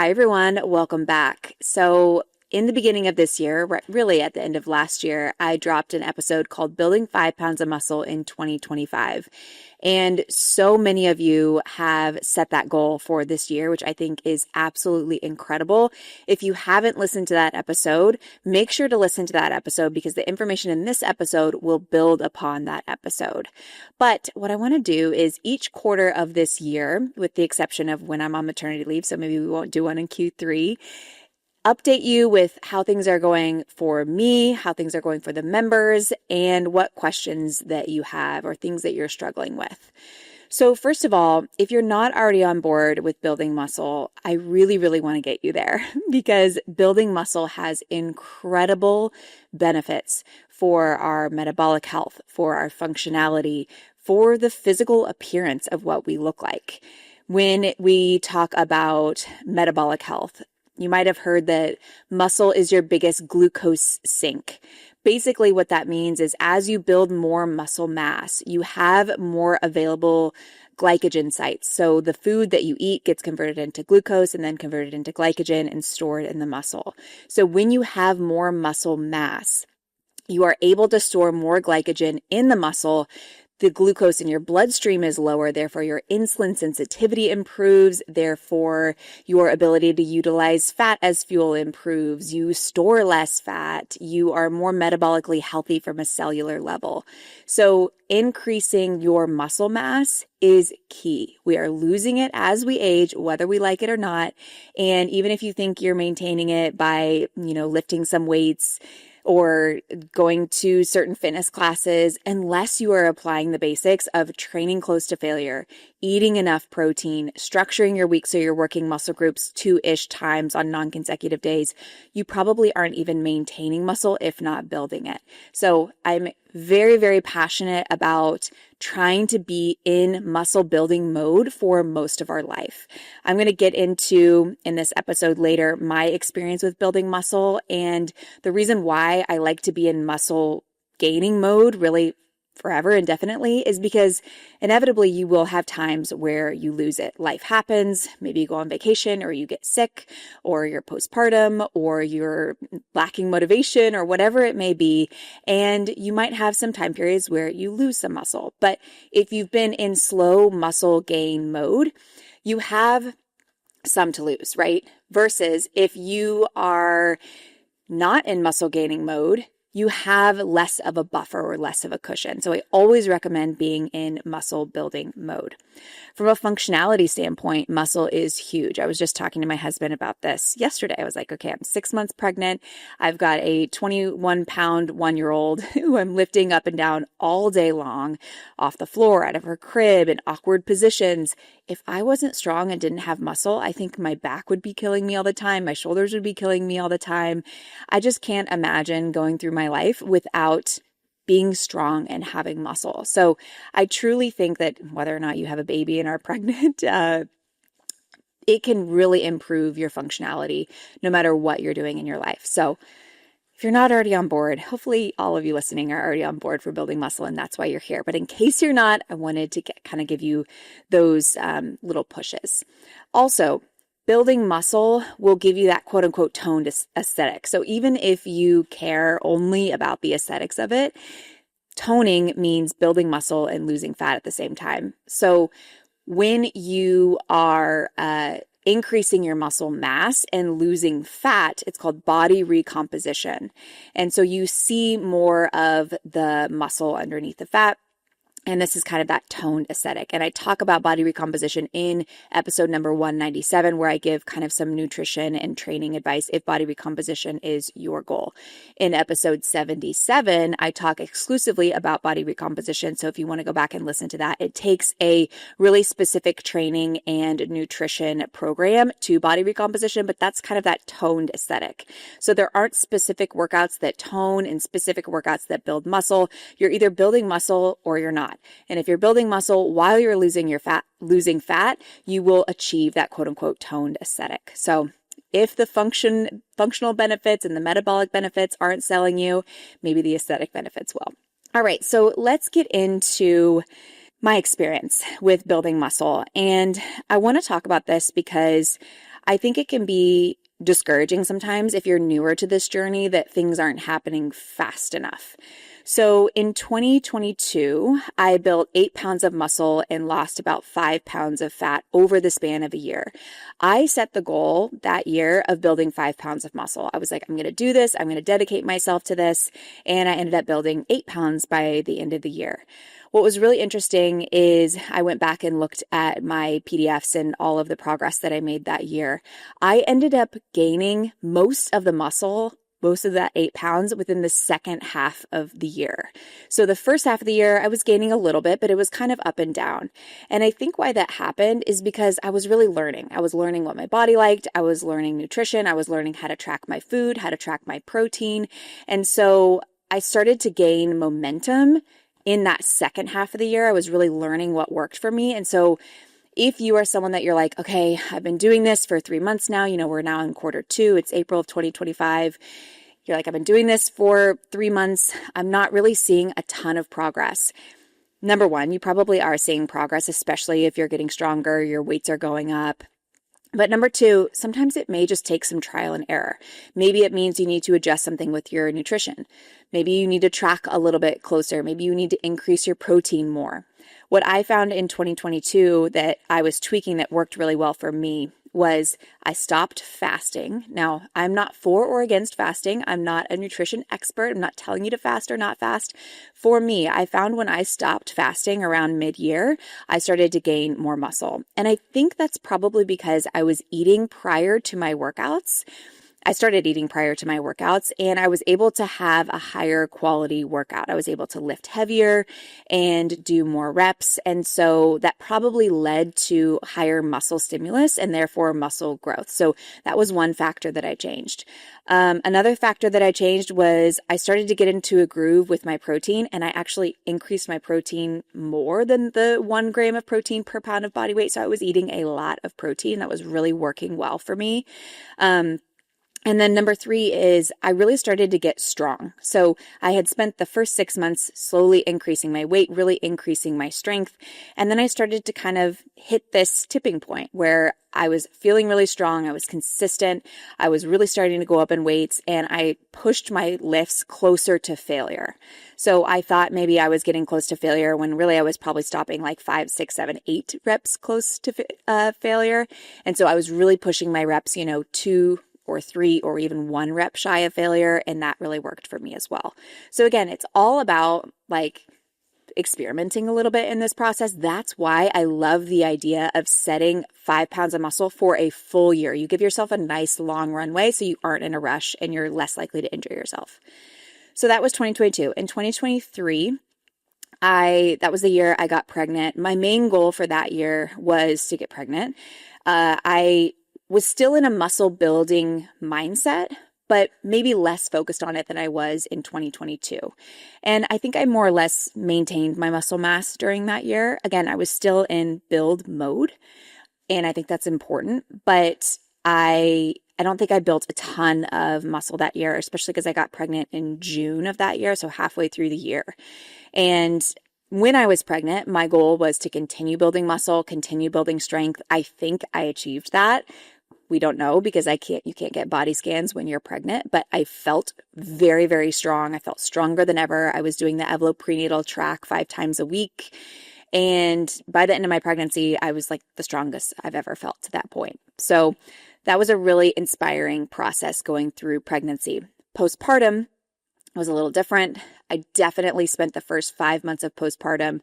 Hi, everyone. Welcome back. So, in the beginning of this year, really at the end of last year, I dropped an episode called Building 5 Pounds of Muscle in 2025. And so many of you have set that goal for this year, which I think is absolutely incredible. If you haven't listened to that episode, make sure to listen to that episode because the information in this episode will build upon that episode. But what I want to do is each quarter of this year, with the exception of when I'm on maternity leave, so maybe we won't do one in Q3, update you with how things are going for me, how things are going for the members, and what questions that you have or things that you're struggling with. So first of all, if you're not already on board with building muscle, I really, really want to get you there because building muscle has incredible benefits for our metabolic health, for our functionality, for the physical appearance of what we look like. When we talk about metabolic health, you might have heard that muscle is your biggest glucose sink. Basically, what that means is as you build more muscle mass, you have more available glycogen sites. So the food that you eat gets converted into glucose and then converted into glycogen and stored in the muscle. So when you have more muscle mass, you are able to store more glycogen in the muscle. The glucose in your bloodstream is lower, therefore your insulin sensitivity improves, therefore your ability to utilize fat as fuel improves, you store less fat, you are more metabolically healthy from a cellular level. So increasing your muscle mass is key. We are losing it as we age, whether we like it or not. And even if you think you're maintaining it by, lifting some weights, or going to certain fitness classes, unless you are applying the basics of training close to failure, eating enough protein, structuring your week so you're working muscle groups 2-ish times on non-consecutive days, you probably aren't even maintaining muscle, if not building it. So I'm very, very passionate about trying to be in muscle building mode for most of our life. I'm going to get into, in this episode later, my experience with building muscle and the reason why I like to be in muscle gaining mode really forever, indefinitely, is because inevitably you will have times where you lose it. Life happens. Maybe you go on vacation or you get sick or you're postpartum or you're lacking motivation or whatever it may be. And you might have some time periods where you lose some muscle. But if you've been in slow muscle gain mode, you have some to lose, right? Versus if you are not in muscle gaining mode, you have less of a buffer or less of a cushion. So I always recommend being in muscle building mode. From a functionality standpoint, muscle is huge. I was just talking to my husband about this yesterday. I was like, okay, I'm 6 months pregnant. I've got a 21-pound 1-year-old who I'm lifting up and down all day long off the floor, out of her crib in awkward positions. If I wasn't strong and didn't have muscle, I think my back would be killing me all the time. My shoulders would be killing me all the time. I just can't imagine going through my life without being strong and having muscle. So I truly think that whether or not you have a baby and are pregnant, it can really improve your functionality no matter what you're doing in your life. So if you're not already on board, hopefully all of you listening are already on board for building muscle and that's why you're here. But in case you're not, I wanted to kind of give you those little pushes. Also, building muscle will give you that quote unquote toned aesthetic. So even if you care only about the aesthetics of it, toning means building muscle and losing fat at the same time. So when you are increasing your muscle mass and losing fat, it's called body recomposition. And so you see more of the muscle underneath the fat. And this is kind of that toned aesthetic. And I talk about body recomposition in episode number 197, where I give kind of some nutrition and training advice if body recomposition is your goal. In episode 77, I talk exclusively about body recomposition. So if you want to go back and listen to that, it takes a really specific training and nutrition program to body recomposition, but that's kind of that toned aesthetic. So there aren't specific workouts that tone and specific workouts that build muscle. You're either building muscle or you're not. And if you're building muscle while you're losing fat, you will achieve that quote unquote toned aesthetic. So if the functional benefits and the metabolic benefits aren't selling you, maybe the aesthetic benefits will. All right, so let's get into my experience with building muscle. And I want to talk about this because I think it can be discouraging sometimes if you're newer to this journey that things aren't happening fast enough. So in 2022, I built 8 pounds of muscle and lost about 5 pounds of fat over the span of a year. I set the goal that year of building 5 pounds of muscle. I was like, I'm going to do this. I'm going to dedicate myself to this. And I ended up building 8 pounds by the end of the year. What was really interesting is I went back and looked at my PDFs and all of the progress that I made that year. I ended up gaining most of the muscle, most of that 8 pounds within the second half of the year. So the first half of the year, I was gaining a little bit, but it was kind of up and down. And I think why that happened is because I was really learning. I was learning what my body liked. I was learning nutrition. I was learning how to track my food, how to track my protein. And so I started to gain momentum in that second half of the year. I was really learning what worked for me. And so if you are someone that you're like, okay, I've been doing this for 3 months now, we're now in Q2, it's April of 2025. You're like, I've been doing this for 3 months. I'm not really seeing a ton of progress. Number one, you probably are seeing progress, especially if you're getting stronger, your weights are going up. But number two, sometimes it may just take some trial and error. Maybe it means you need to adjust something with your nutrition. Maybe you need to track a little bit closer. Maybe you need to increase your protein more. What I found in 2022 that I was tweaking that worked really well for me was I stopped fasting. Now, I'm not for or against fasting. I'm not a nutrition expert. I'm not telling you to fast or not fast. For me, I found when I stopped fasting around mid-year, I started to gain more muscle. And I think that's probably because I was eating prior to my workouts. I started eating prior to my workouts and I was able to have a higher quality workout. I was able to lift heavier and do more reps. And so that probably led to higher muscle stimulus and therefore muscle growth. So that was one factor that I changed. Another factor that I changed was I started to get into a groove with my protein and I actually increased my protein more than the 1 gram of protein per pound of body weight. So I was eating a lot of protein. That was really working well for me. And then number 3 is I really started to get strong. So I had spent the first 6 months slowly increasing my weight, really increasing my strength. And then I started to kind of hit this tipping point where I was feeling really strong. I was consistent. I was really starting to go up in weights and I pushed my lifts closer to failure. So I thought maybe I was getting close to failure when really I was probably stopping like 5, 6, 7, 8 reps close to failure. And so I was really pushing my reps, 2 or 3 or even 1 rep shy of failure. And that really worked for me as well. So again, it's all about like experimenting a little bit in this process. That's why I love the idea of setting 5 pounds of muscle for a full year. You give yourself a nice long runway so you aren't in a rush and you're less likely to injure yourself. So that was 2022. In 2023, that was the year I got pregnant. My main goal for that year was to get pregnant. I was still in a muscle building mindset, but maybe less focused on it than I was in 2022. And I think I more or less maintained my muscle mass during that year. Again, I was still in build mode, and I think that's important, but I don't think I built a ton of muscle that year, especially because I got pregnant in June of that year, so halfway through the year. And when I was pregnant, my goal was to continue building muscle, continue building strength. I think I achieved that. We don't know because you can't get body scans when you're pregnant, but I felt very, very strong. I felt stronger than ever. I was doing the Evlo prenatal track 5 times a week. And by the end of my pregnancy, I was like the strongest I've ever felt to that point. So that was a really inspiring process going through pregnancy. Postpartum was a little different. I definitely spent the first 5 months of postpartum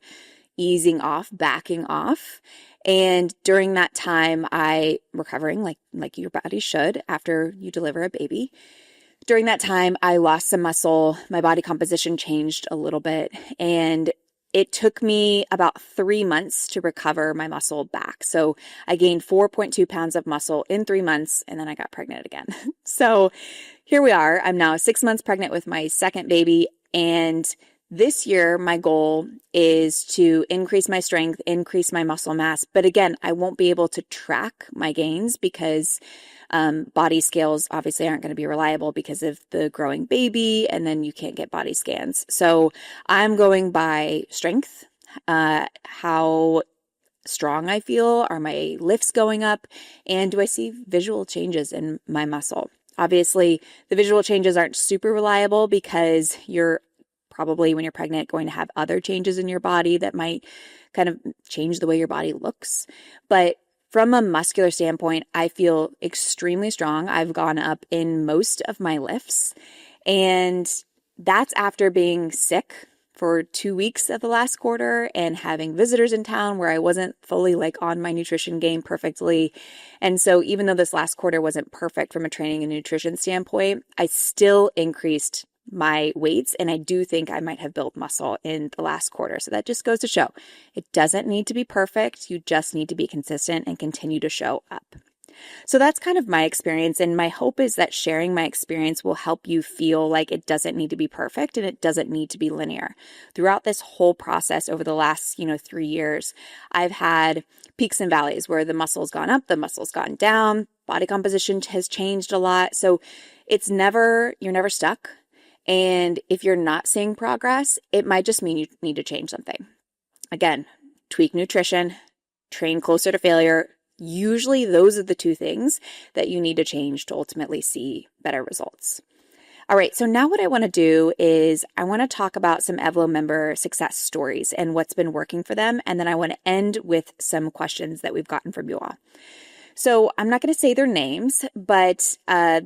easing off, backing off. And during that time, I recovering like your body should after you deliver a baby. During that time, I lost some muscle. My body composition changed a little bit. And it took me about 3 months to recover my muscle back. So I gained 4.2 pounds of muscle in 3 months, and then I got pregnant again. So here we are. I'm now 6 months pregnant with my second baby. And this year, my goal is to increase my strength, increase my muscle mass. But again, I won't be able to track my gains because body scales obviously aren't going to be reliable because of the growing baby, and then you can't get body scans. So I'm going by strength, how strong I feel? Are my lifts going up? And do I see visual changes in my muscle? Obviously, the visual changes aren't super reliable because you're probably, when you're pregnant, going to have other changes in your body that might kind of change the way your body looks. But from a muscular standpoint, I feel extremely strong. I've gone up in most of my lifts, and that's after being sick for 2 weeks of the last quarter and having visitors in town where I wasn't fully like on my nutrition game perfectly. And so even though this last quarter wasn't perfect from a training and nutrition standpoint, I still increased my weights, and I do think I might have built muscle in the last quarter. So that just goes to show it doesn't need to be perfect. You just need to be consistent and continue to show up. So that's kind of my experience, and my hope is that sharing my experience will help you feel like it doesn't need to be perfect and it doesn't need to be linear. Throughout this whole process over the last, 3 years, I've had peaks and valleys where the muscle's gone up, the muscle's gone down, body composition has changed a lot. So you're never stuck. And if you're not seeing progress, it might just mean you need to change something. Again, tweak nutrition, train closer to failure. Usually those are the two things that you need to change to ultimately see better results. All right, so now what I want to do is I want to talk about some Evlo member success stories and what's been working for them. And then I want to end with some questions that we've gotten from you all. So I'm not going to say their names, but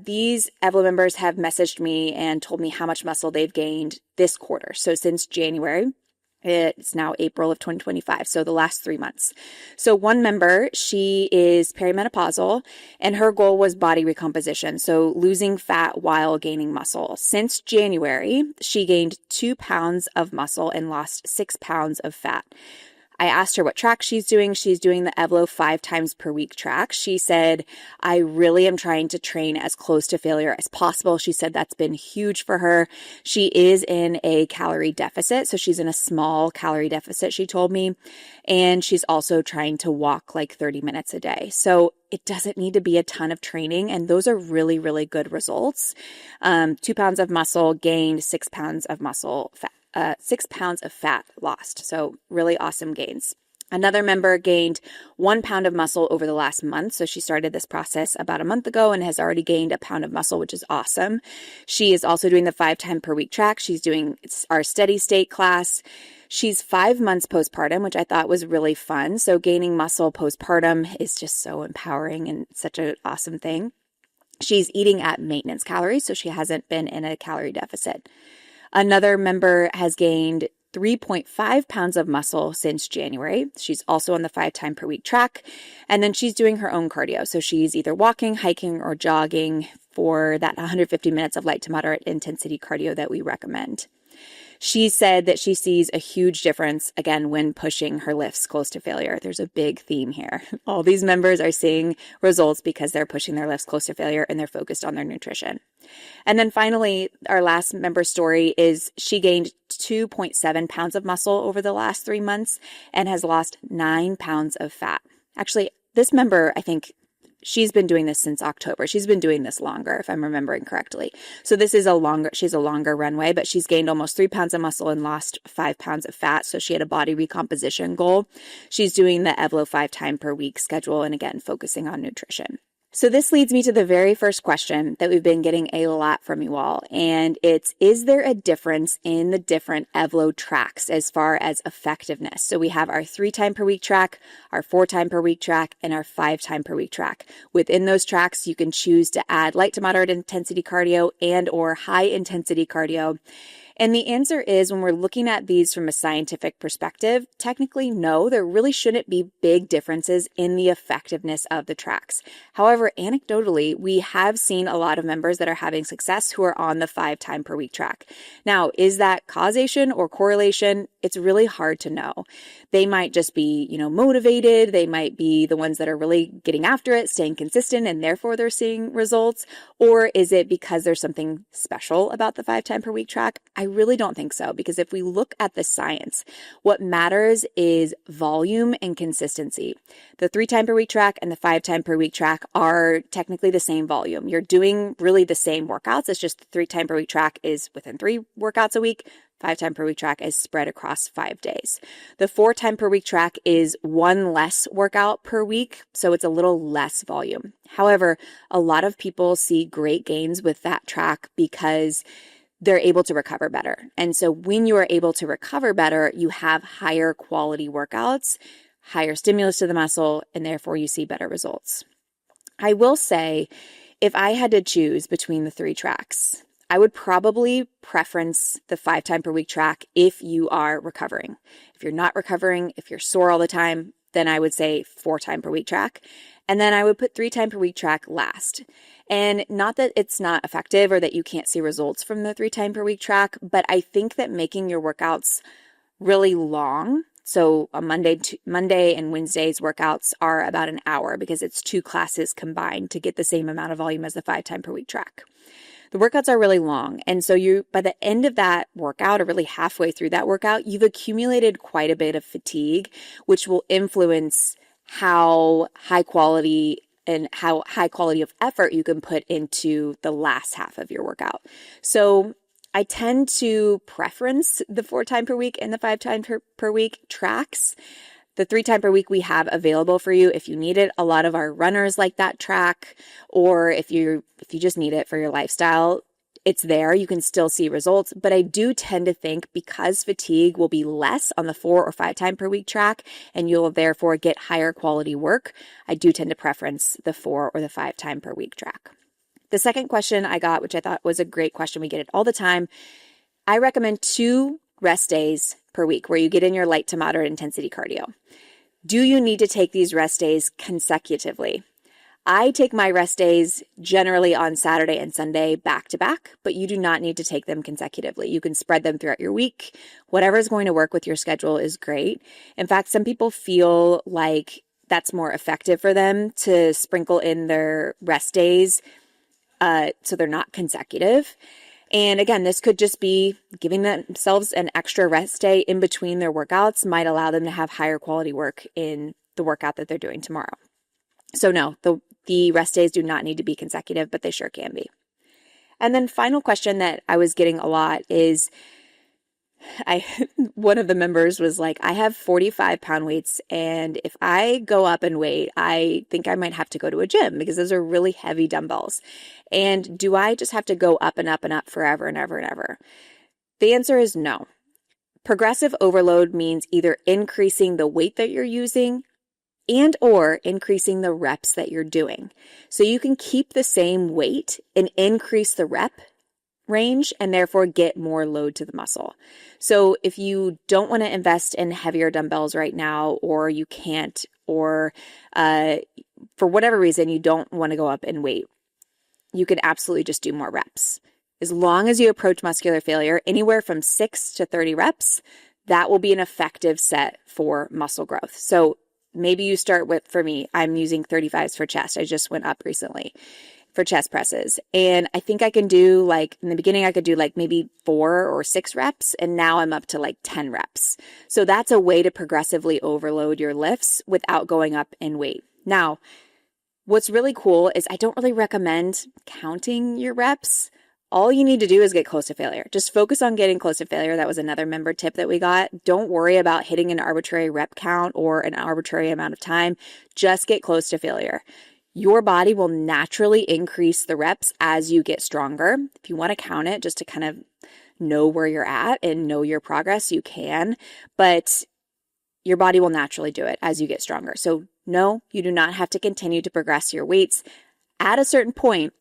these Evlo members have messaged me and told me how much muscle they've gained this quarter. So since January, it's now April of 2025, so the last 3 months. So one member, she is perimenopausal, and her goal was body recomposition, so losing fat while gaining muscle. Since January, she gained 2 pounds of muscle and lost 6 pounds of fat. I asked her what track she's doing. She's doing the Evlo 5 times per week track. She said, I really am trying to train as close to failure as possible. She said that's been huge for her. She is in a calorie deficit. So she's in a small calorie deficit, she told me. And she's also trying to walk like 30 minutes a day. So it doesn't need to be a ton of training. And those are really, really good results. 2 pounds of muscle gained, 6 pounds of muscle fat. 6 pounds of fat lost. So really awesome gains. Another member gained 1 pound of muscle over the last month. So she started this process about a month ago and has already gained a pound of muscle, which is awesome. She is also doing the 5 times per week track. She's doing our steady state class. She's 5 months postpartum, which I thought was really fun. So gaining muscle postpartum is just so empowering and such an awesome thing. She's eating at maintenance calories, so she hasn't been in a calorie deficit. Another member has gained 3.5 pounds of muscle since January. She's also on the 5 times per week track. And then she's doing her own cardio. So she's either walking, hiking, or jogging for that 150 minutes of light to moderate intensity cardio that we recommend. She said that she sees a huge difference, again, when pushing her lifts close to failure. There's a big theme here. All these members are seeing results because they're pushing their lifts close to failure and they're focused on their nutrition. And then finally, our last member story is she gained 2.7 pounds of muscle over the last 3 months and has lost 9 pounds of fat. Actually, this member, I think, she's been doing this since October. She's been doing this longer, if I'm remembering correctly. So this is she's a longer runway, but she's gained almost 3 pounds of muscle and lost 5 pounds of fat. So she had a body recomposition goal. She's doing the Evlo 5 times per week schedule and again, focusing on nutrition. So this leads me to the very first question that we've been getting a lot from you all. And it's, is there a difference in the different Evlo tracks as far as effectiveness? So we have our 3 times per week track, our 4 times per week track, and our 5 times per week track. Within those tracks, you can choose to add light to moderate intensity cardio and or high intensity cardio. And the answer is, when we're looking at these from a scientific perspective, technically, no, there really shouldn't be big differences in the effectiveness of the tracks. However, anecdotally, we have seen a lot of members that are having success who are on the 5 times per week track. Now, is that causation or correlation? It's really hard to know. They might just be, motivated. They might be the ones that are really getting after it, staying consistent, and therefore they're seeing results. Or is it because there's something special about the 5 times per week track? I really don't think so, because if we look at the science, what matters is volume and consistency. The 3 times per week track and the 5 times per week track are technically the same volume. You're doing really the same workouts. It's just the 3 times per week track is within 3 workouts a week. 5-time per week track is spread across 5 days. The 4-time per week track is one less workout per week, so it's a little less volume. However, a lot of people see great gains with that track because they're able to recover better. And so when you are able to recover better, you have higher quality workouts, higher stimulus to the muscle, and therefore you see better results. I will say, if I had to choose between the 3 tracks, I would probably preference the 5-time per week track if you are recovering. If you're not recovering, if you're sore all the time, then I would say 4-time per week track. And then I would put 3-time per week track last. And not that it's not effective or that you can't see results from the 3-time per week track, but I think that making your workouts really long, so a Monday and Wednesday's workouts are about an hour because it's 2 classes combined to get the same amount of volume as the 5-time per week track. The workouts are really long. And so by the end of that workout, or really halfway through that workout, you've accumulated quite a bit of fatigue, which will influence how high quality of effort you can put into the last half of your workout. So I tend to preference the 4-time per week and the 5-time per week tracks. The 3-time per week we have available for you if you need it. A lot of our runners like that track, or if you just need it for your lifestyle, it's there. You can still see results. But I do tend to think because fatigue will be less on the 4 or 5-time per week track, and you'll therefore get higher quality work, I do tend to preference the 4 or the 5-time per week track. The second question I got, which I thought was a great question, we get it all the time. I recommend 2 rest days per week where you get in your light to moderate intensity cardio. Do you need to take these rest days consecutively? I take my rest days generally on Saturday and Sunday back to back, but you do not need to take them consecutively. You can spread them throughout your week. Whatever is going to work with your schedule is great. In fact, some people feel like that's more effective for them to sprinkle in their rest days so they're not consecutive. And again, this could just be giving themselves an extra rest day in between their workouts might allow them to have higher quality work in the workout that they're doing tomorrow. So no, the rest days do not need to be consecutive, but they sure can be. And then final question that I was getting a lot is, one of the members was like, I have 45-pound weights, and if I go up in weight, I think I might have to go to a gym because those are really heavy dumbbells. And do I just have to go up and up and up forever and ever and ever? The answer is no. Progressive overload means either increasing the weight that you're using and or increasing the reps that you're doing. So you can keep the same weight and increase the rep range and therefore get more load to the muscle. So if you don't want to invest in heavier dumbbells right now, or you can't, or for whatever reason you don't want to go up in weight, you can absolutely just do more reps. As long as you approach muscular failure anywhere from 6 to 30 reps, that will be an effective set for muscle growth. So maybe you start with, for me, I'm using 35s for chest. I just went up recently for chest presses. And I think I can do in the beginning, I could do maybe 4 or 6 reps. And now I'm up to 10 reps. So that's a way to progressively overload your lifts without going up in weight. Now, what's really cool is I don't really recommend counting your reps. All you need to do is get close to failure. Just focus on getting close to failure. That was another member tip that we got. Don't worry about hitting an arbitrary rep count or an arbitrary amount of time. Just get close to failure. Your body will naturally increase the reps as you get stronger. If you want to count it just to kind of know where you're at and know your progress, you can, but your body will naturally do it as you get stronger. So no, you do not have to continue to progress your weights. At a certain point,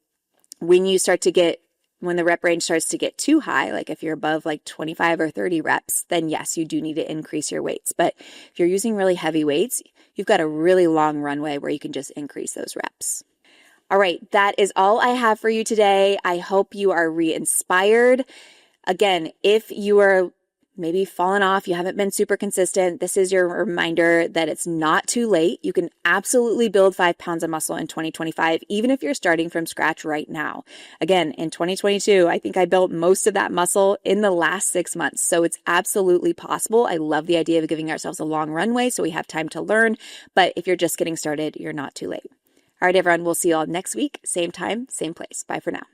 when the rep range starts to get too high, like if you're above 25 or 30 reps, then yes, you do need to increase your weights. But if you're using really heavy weights, you've got a really long runway where you can just increase those reps. All right, that is all I have for you today. I hope you are re-inspired. Again, if you are maybe fallen off, you haven't been super consistent, this is your reminder that it's not too late. You can absolutely build 5 pounds of muscle in 2025, even if you're starting from scratch right now. Again, in 2022, I think I built most of that muscle in the last 6 months. So it's absolutely possible. I love the idea of giving ourselves a long runway so we have time to learn. But if you're just getting started, you're not too late. All right, everyone, we'll see you all next week. Same time, same place. Bye for now.